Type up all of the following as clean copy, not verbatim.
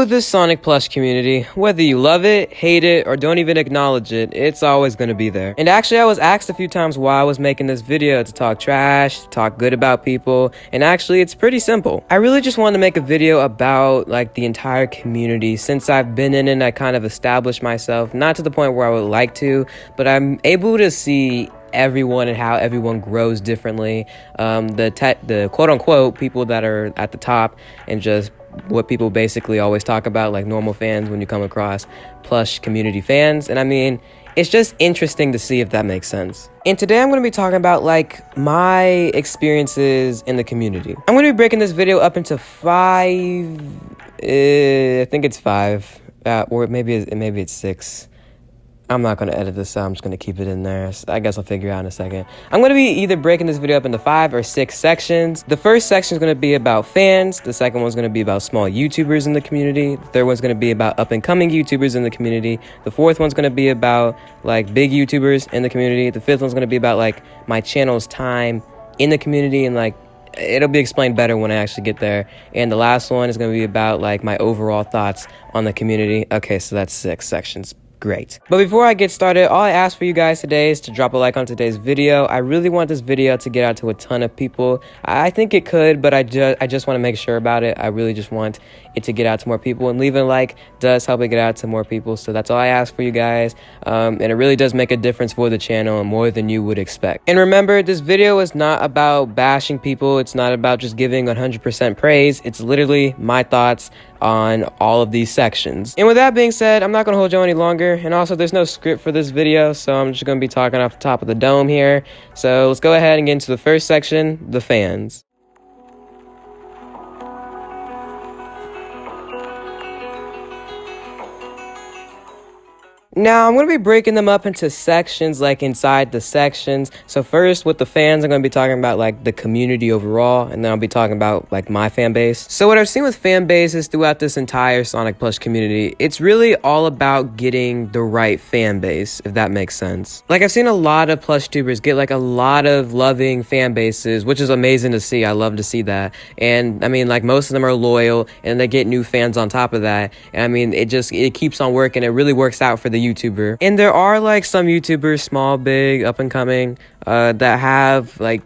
with this Sonic Plush community, whether you love it, hate it, or don't even acknowledge it, it's always going to be there. And actually, I was asked a few times why I was making this video, to talk trash, to talk good about people, and actually, it's pretty simple. I really just wanted to make a video about, like, the entire community. Since I've been in it, I kind of established myself, not to the point where I would like to, but I'm able to see everyone and how everyone grows differently. The quote-unquote people that are at the top, and just what people basically always talk about, like normal fans, when you come across Plush community fans. And I mean, it's just interesting to see if that makes sense. And today I'm going to be talking about, like, my experiences in the community. I'm going to be breaking this video up into five, I think it's five, or maybe it's six. I'm not going to edit this out, I'm just going to keep it in there. I guess I'll figure it out in a second. I'm going to be either breaking this video up into 5 or 6 sections. The first section is going to be about fans. The second one's going to be about small YouTubers in the community. The third one's going to be about up-and-coming YouTubers in the community. The fourth one's going to be about, like, big YouTubers in the community. The fifth one's going to be about, like, my channel's time in the community, and, like, it'll be explained better when I actually get there. And the last one is going to be about, like, my overall thoughts on the community. Okay, so that's 6 sections. Great. But before I get started, all I ask for you guys today is to drop a like on today's video. I really want this video to get out to a ton of people. I think it could, but I just want to make sure about it. I really just want it to get out to more people, and leaving a like does help it get out to more people. So that's all I ask for you guys. And it really does make a difference for the channel, and more than you would expect. And remember, this video is not about bashing people. It's not about just giving 100% praise. It's literally my thoughts on all of these sections. And with that being said, I'm not going to hold you any longer. And also, there's no script for this video, so I'm just going to be talking off the top of the dome here. So let's go ahead and get into the first section, the fans. Now, I'm going to be breaking them up into sections, like inside the sections. So first, with the fans, I'm going to be talking about, like, the community overall, and then I'll be talking about, like, my fan base. So what I've seen with fan bases throughout this entire Sonic Plush community, it's really all about getting the right fan base, if that makes sense. Like, I've seen a lot of Plush tubers get, like, a lot of loving fan bases, which is amazing to see. I love to see that. And I mean, like, most of them are loyal, and they get new fans on top of that. And I mean, it keeps on working. It really works out for the YouTuber. And there are, like, some YouTubers, small, big, up and coming, that have, like,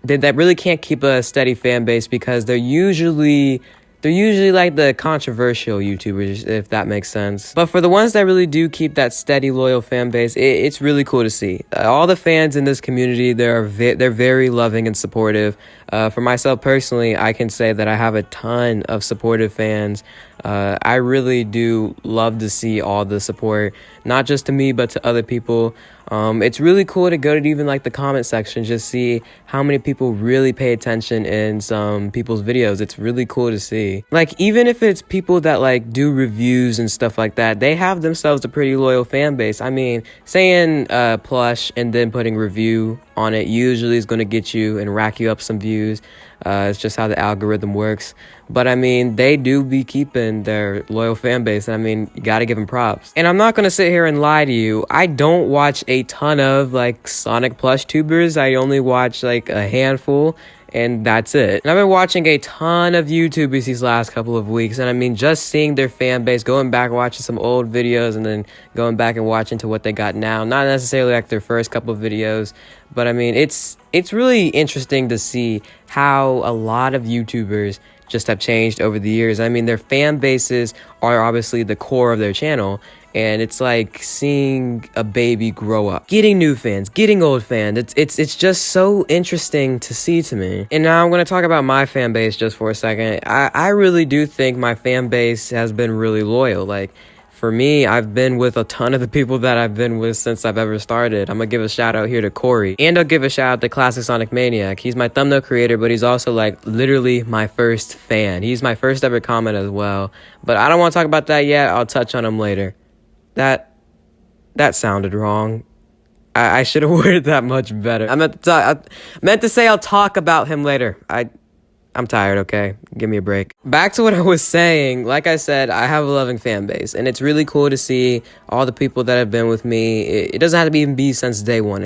that really can't keep a steady fan base, because they're usually like the controversial YouTubers, if that makes sense. But for the ones that really do keep that steady, loyal fan base, it's really cool to see. All the fans in this community, they're very loving and supportive. For myself personally, I can say that I have a ton of supportive fans. I really do love to see all the support, not just to me, but to other people. It's really cool to go to even, like, the comment section, just see how many people really pay attention in some people's videos. It's really cool to see. Like, even if it's people that, like, do reviews and stuff like that, they have themselves a pretty loyal fan base. I mean, saying plush and then putting review on it usually is going to get you and rack you up some views. It's just how the algorithm works. But I mean, they do be keeping their loyal fan base, and I mean, you gotta give them props. And I'm not gonna sit here and lie to you, I don't watch a ton of, like, Sonic Plush tubers. I only watch, like, a handful, and that's it. And I've been watching a ton of YouTubers these last couple of weeks, and I mean, just seeing their fan base, going back watching some old videos, and then going back and watching to what they got now. Not necessarily like their first couple of videos, but I mean, it's really interesting to see how a lot of YouTubers just have changed over the years. I mean, their fan bases are obviously the core of their channel, and it's like seeing a baby grow up, getting new fans, getting old fans. It's just so interesting to see to me. And now I'm going to talk about my fan base just for a second. I really do think my fan base has been really loyal. Like, for me, I've been with a ton of the people that I've been with since I've ever started. I'm going to give a shout out here to Corey. And I'll give a shout out to Classic Sonic Maniac. He's my thumbnail creator, but he's also, like, literally my first fan. He's my first ever comment as well. But I don't want to talk about that yet. I'll touch on him later. That sounded wrong. I should have worded that much better. I meant to say I'll talk about him later. I'm tired, okay? Give me a break. Back to what I was saying. Like I said, I have a loving fan base, and it's really cool to see all the people that have been with me. It doesn't have to even be since day one.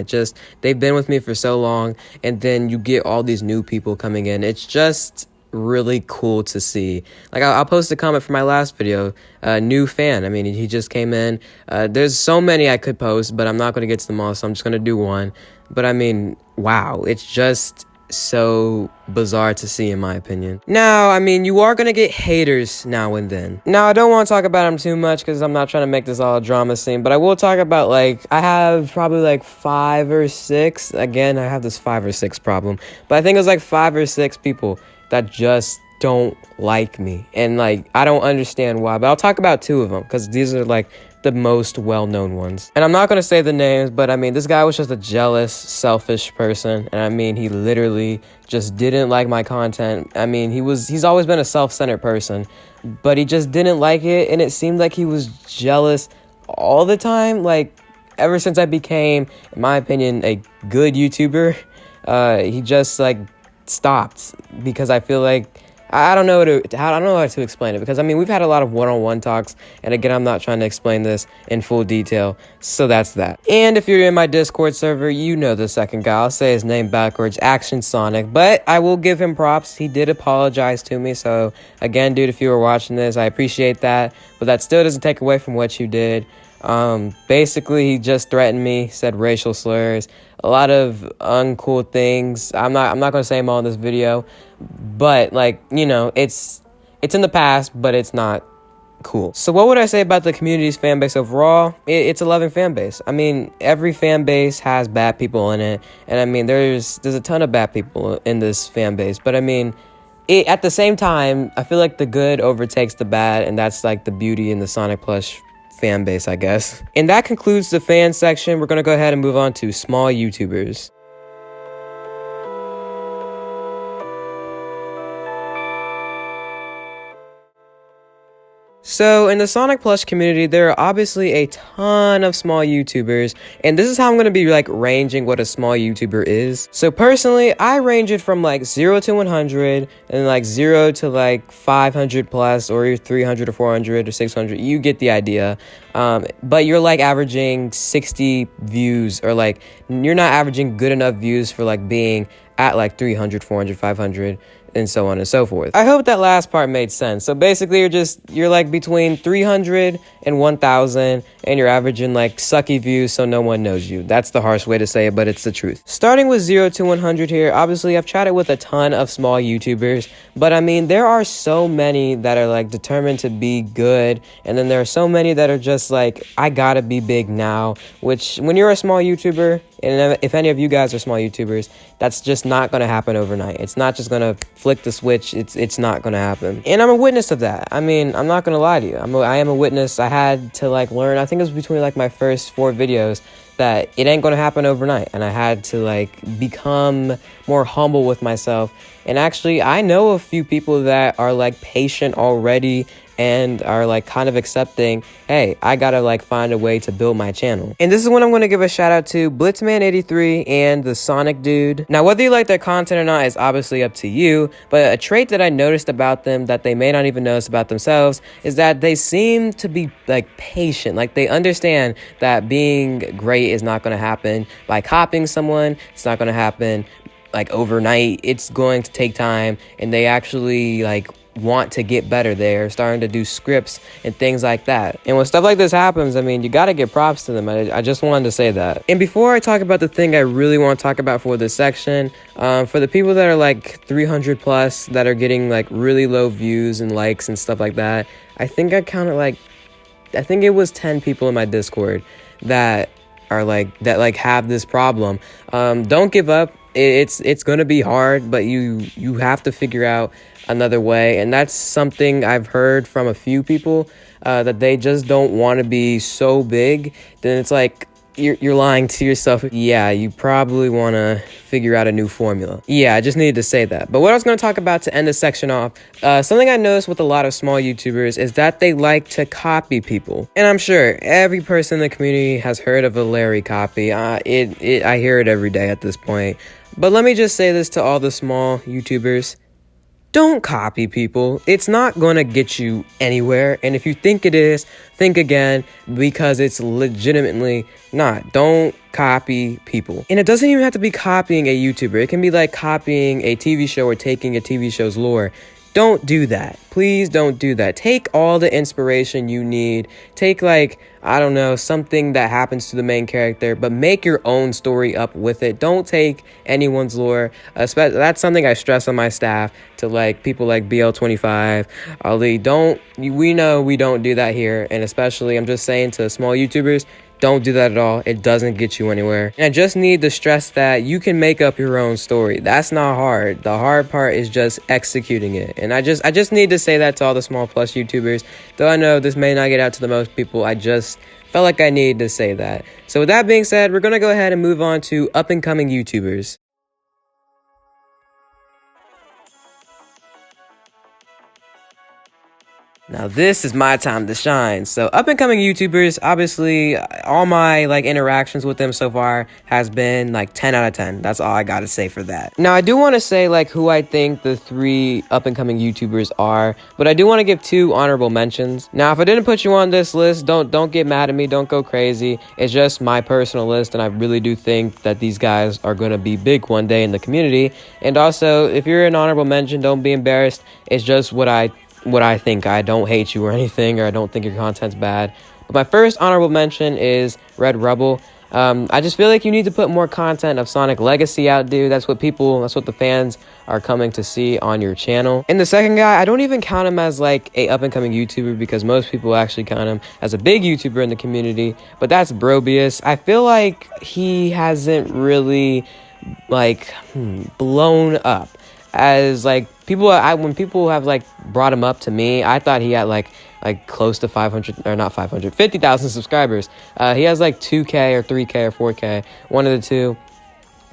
They've been with me for so long, and then you get all these new people coming in. It's just really cool to see. Like, I'll post a comment for my last video, new fan. I mean, he just came in. There's so many I could post, but I'm not going to get to them all, so I'm just going to do one. But I mean, wow, it's just so bizarre to see, in my opinion. Now, I mean, you are gonna get haters now and then. Now, I don't want to talk about them too much because I'm not trying to make this all a drama scene, but I will talk about, like, I have probably like 5 or 6. Again, I have this 5 or 6 problem, but I think it was like 5 or 6 people that just don't like me, and like, I don't understand why, but I'll talk about 2 of them because these are like the most well-known ones. And I'm not going to say the names, but I mean, this guy was just a jealous, selfish person. And I mean, he literally just didn't like my content. I mean, he's always been a self-centered person, but he just didn't like it. And it seemed like he was jealous all the time. Like, ever since I became, in my opinion, a good YouTuber, he just like stopped, because I feel like, I don't know how to explain it, because I mean, we've had a lot of one-on-one talks, and again, I'm not trying to explain this in full detail, so that's that. And if you're in my Discord server, you know the second guy. I'll say his name backwards, Action Sonic, but I will give him props. He did apologize to me, so again, dude, if you were watching this, I appreciate that, but that still doesn't take away from what you did. Basically, he just threatened me, said racial slurs, a lot of uncool things. I'm not gonna say them all in this video, but like, you know, it's in the past, but it's not cool. So what would I say about the community's fan base overall? It's a loving fan base. I mean, every fan base has bad people in it, and I mean, there's a ton of bad people in this fan base, but I mean, at the same time, I feel like the good overtakes the bad, and that's like the beauty in the Sonic Plush fan base, I guess. And that concludes the fan section. We're gonna go ahead and move on to small YouTubers. So in the Sonic Plush community, there are obviously a ton of small YouTubers, and this is how I'm going to be like ranging what a small YouTuber is. So personally, I range it from like 0 to 100, and like 0 to like 500 plus, or 300 or 400 or 600. You get the idea. But you're like averaging 60 views, or like you're not averaging good enough views for like being at like 300, 400, 500, and so on and so forth. I hope that last part made sense. So basically, you're like between 300 and 1,000, and you're averaging like sucky views, so no one knows you. That's the harsh way to say it, but it's the truth. Starting with 0 to 100 here, obviously I've chatted with a ton of small YouTubers, but I mean, there are so many that are like determined to be good, and then there are so many that are just like, I gotta be big now, which when you're a small YouTuber, and if any of you guys are small YouTubers, that's just not going to happen overnight. It's not just going to flick the switch. It's not going to happen. And I'm a witness of that. I mean, I'm not going to lie to you. I am a witness. I had to like learn, I think it was between like my first 4 videos, that it ain't going to happen overnight. And I had to like become more humble with myself. And actually, I know a few people that are like patient already, and are like kind of accepting, hey, I gotta like find a way to build my channel. And this is when I'm gonna give a shout out to Blitzman83 and the Sonic Dude. Now, whether you like their content or not is obviously up to you, but a trait that I noticed about them that they may not even notice about themselves is that they seem to be like patient. Like, they understand that being great is not gonna happen by copying someone. It's not gonna happen like overnight. It's going to take time, and they actually like want to get better. They're starting to do scripts and things like that. And when stuff like this happens, I mean, you got to get props to them. I just wanted to say that. And before I talk about the thing I really want to talk about for this section, for the people that are like 300 plus, that are getting like really low views and likes and stuff like that, I think I counted like, I think it was 10 people in my Discord that are like, that like have this problem. Don't give up. It's going to be hard, but you have to figure out another way. And that's something I've heard from a few people, that they just don't want to be so big. Then it's like, you're lying to yourself. Yeah, you probably want to figure out a new formula. Yeah, I just needed to say that. But what I was going to talk about to end this section off, something I noticed with a lot of small YouTubers is that they like to copy people. And I'm sure every person in the community has heard of a Larry copy. I hear it every day at this point. But let me just say this to all the small YouTubers: don't copy people. It's not going to get you anywhere. And if you think it is, think again, because it's legitimately not. Don't copy people. And it doesn't even have to be copying a YouTuber. It can be like copying a TV show or taking a TV show's lore. Don't do that. Please don't do that. Take all the inspiration you need. Take, like, I don't know, something that happens to the main character, but make your own story up with it. Don't take anyone's lore. That's something I stress on my staff to, like, people like BL25, Ali. We know we don't do that here. And especially, I'm just saying to small YouTubers, don't do that at all. It doesn't get you anywhere. And I just need to stress that you can make up your own story. That's not hard. The hard part is just executing it. And I just need to say that to all the small Plush YouTubers. Though I know this may not get out to the most people, I just felt like I needed to say that. So with that being said, we're going to go ahead and move on to up-and-coming YouTubers. Now this is my time to shine. So up-and-coming YouTubers, obviously, all my like interactions with them so far has been like 10 out of 10. That's all I gotta say for that. Now I do want to say like who I think the 3 up-and-coming YouTubers are, but I do want to give 2 honorable mentions. Now if I didn't put you on this list, don't get mad at me, don't go crazy. It's just my personal list, and I really do think that these guys are gonna be big one day in the community. And also, if you're an honorable mention, don't be embarrassed. It's just what I think. I don't hate you or anything, or I don't think your content's bad. But my first honorable mention is Red Rebel. I just feel like you need to put more content of Sonic Legacy out, dude. That's what the fans are coming to see on your channel. And the second guy, I don't even count him as like a up-and-coming YouTuber, because most people actually count him as a big YouTuber in the community, but that's Brobius. I feel like he hasn't really like blown up as like people. When people have like brought him up to me, I thought he had like close to 500, or not 500, 50,000 subscribers. He has like 2K or 3K or 4K, one of the two.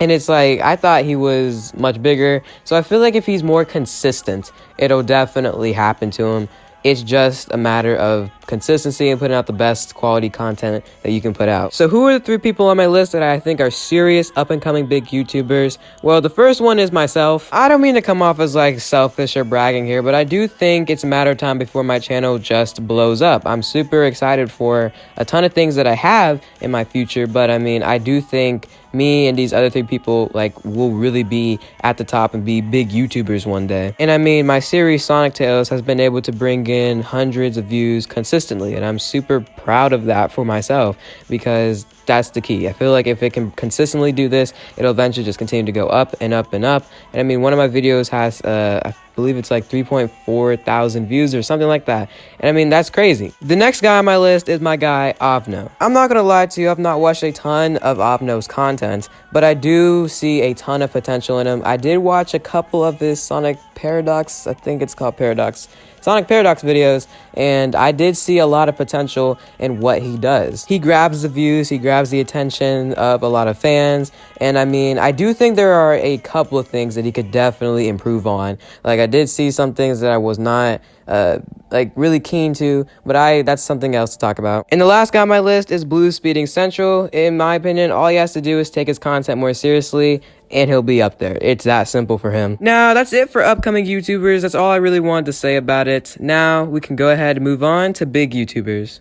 And it's like, I thought he was much bigger. So I feel like if he's more consistent, it'll definitely happen to him. It's just a matter of consistency and putting out the best quality content that you can put out. So who are the 3 people on my list that I think are serious up-and-coming big YouTubers? Well, the first one is myself. I don't mean to come off as like selfish or bragging here, but I do think it's a matter of time before my channel just blows up. I'm super excited for a ton of things that I have in my future, but I mean, I do think me and these other 3 people like will really be at the top and be big YouTubers one day. And I mean, my series Sonic Tales has been able to bring in hundreds of views consistently, and I'm super proud of that for myself, because that's the key. I feel like if it can consistently do this, it'll eventually just continue to go up and up and up. And I mean, one of my videos has I believe it's like 3.4 thousand views or something like that. And I mean, that's crazy. The next guy on my list is my guy Avno. I'm not gonna lie to you, I've not watched a ton of Avno's content, but I do see a ton of potential in him. I did watch a couple of his Sonic Paradox, I think it's called Sonic Paradox videos, and I did see a lot of potential in what he does. He grabs the views, he grabs the attention of a lot of fans, and I mean, I do think there are a couple of things that he could definitely improve on. Like, I did see some things that I was not like really keen to, but that's something else to talk about. And the last guy on my list is Blue Speeding Central. In my opinion, all he has to do is take his content more seriously, and he'll be up there. It's that simple for him. Now, that's it for upcoming YouTubers. That's all I really wanted to say about it. Now, we can go ahead and move on to big YouTubers.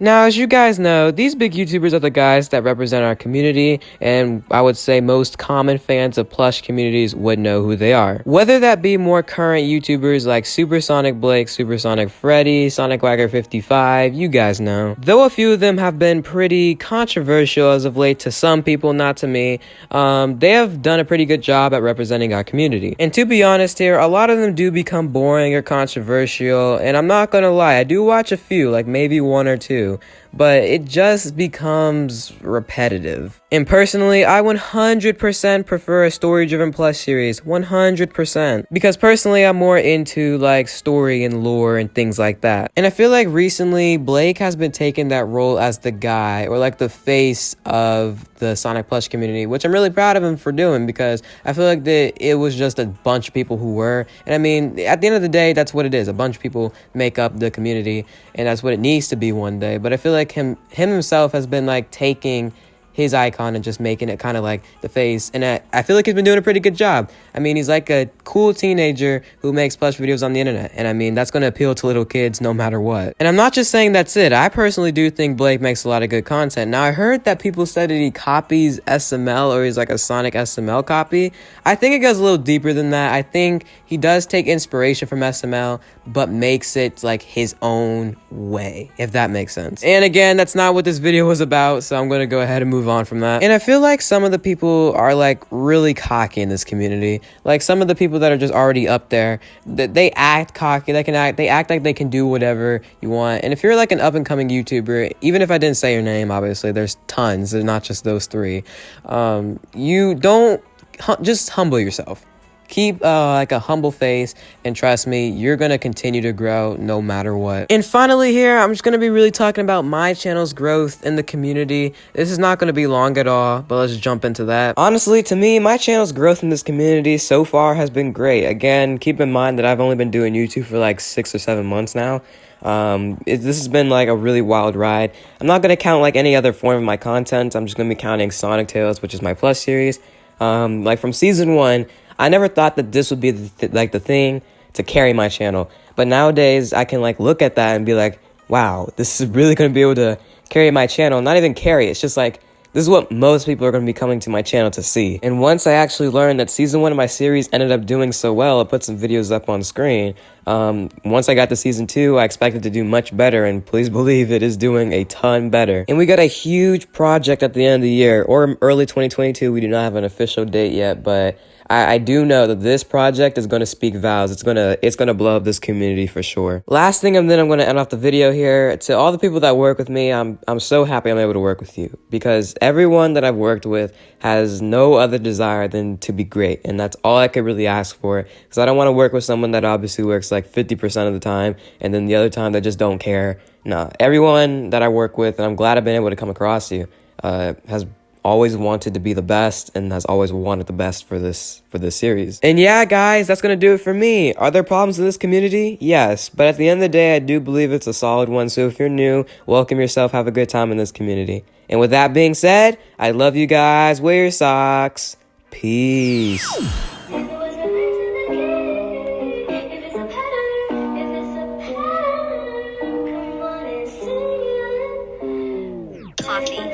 Now, as you guys know, these big YouTubers are the guys that represent our community, and I would say most common fans of Plush communities would know who they are. Whether that be more current YouTubers like Supersonic Blake, Supersonic Freddy, Sonic Wagger 55, you guys know. Though a few of them have been pretty controversial as of late to some people, not to me, they have done a pretty good job at representing our community. And to be honest here, a lot of them do become boring or controversial, and I'm not gonna lie, I do watch a few, like maybe 1 or 2. But it just becomes repetitive. And personally, I 100% prefer a story-driven Plush series, 100%. Because personally, I'm more into like story and lore and things like that. And I feel like recently, Blake has been taking that role as the guy, or like the face of the Sonic Plush community, which I'm really proud of him for doing, because I feel like it was just a bunch of people who were. And I mean, at the end of the day, that's what it is. A bunch of people make up the community, and that's what it needs to be one day. But I feel like like himself has been like taking his icon and just making it kind of like the face, and I feel like he's been doing a pretty good job. I mean, he's like a cool teenager who makes plush videos on the internet, and I mean, that's going to appeal to little kids no matter what. And I'm not just saying that's it. I personally do think Blake makes a lot of good content. Now, I heard that people said that he copies SML, or he's like a Sonic SML copy. I think it goes a little deeper than that. I think he does take inspiration from SML, but makes it like his own way, if that makes sense. And again, that's not what this video was about, so I'm going to go ahead and move on from that. And I feel like some of the people are like really cocky in this community. Like some of the people that are just already up there, that they act cocky, they act like they can do whatever you want. And if you're like an up and coming YouTuber, even if I didn't say your name, obviously there's tons, there's not just those three. You don't just humble yourself. Keep like a humble face, and trust me, you're gonna continue to grow no matter what. And finally here, I'm just gonna be really talking about my channel's growth in the community. This is not gonna be long at all, but let's jump into that. Honestly, to me, my channel's growth in this community so far has been great. Again, keep in mind that I've only been doing YouTube for like 6 or 7 months now. This has been like a really wild ride. I'm not gonna count like any other form of my content. I'm just gonna be counting Sonic Tales, which is my Plush series. Like from season 1, I never thought that this would be the thing to carry my channel. But nowadays, I can like look at that and be like, wow, this is really going to be able to carry my channel. Not even carry, it's just like, this is what most people are going to be coming to my channel to see. And once I actually learned that season 1 of my series ended up doing so well, I put some videos up on screen. Once I got to season 2, I expected to do much better, and please believe it is doing a ton better. And we got a huge project at the end of the year, or early 2022. We do not have an official date yet, but I do know that this project is going to speak vows. It's gonna blow up this community for sure. Last thing, and then I'm going to end off the video here. To all the people that work with me, I'm so happy I'm able to work with you, because everyone that I've worked with has no other desire than to be great, and that's all I could really ask for. Because I don't want to work with someone that obviously works like 50% of the time, and then the other time they just don't care. No, everyone that I work with, and I'm glad I've been able to come across you, has always wanted to be the best and has always wanted the best for this series. And yeah, guys, that's gonna do it for me. Are there problems in this community? Yes, but at the end of the day, I do believe it's a solid one. So if you're new, welcome yourself, have a good time in this community. And with that being said, I love you guys. Wear your socks. Peace. Coffee.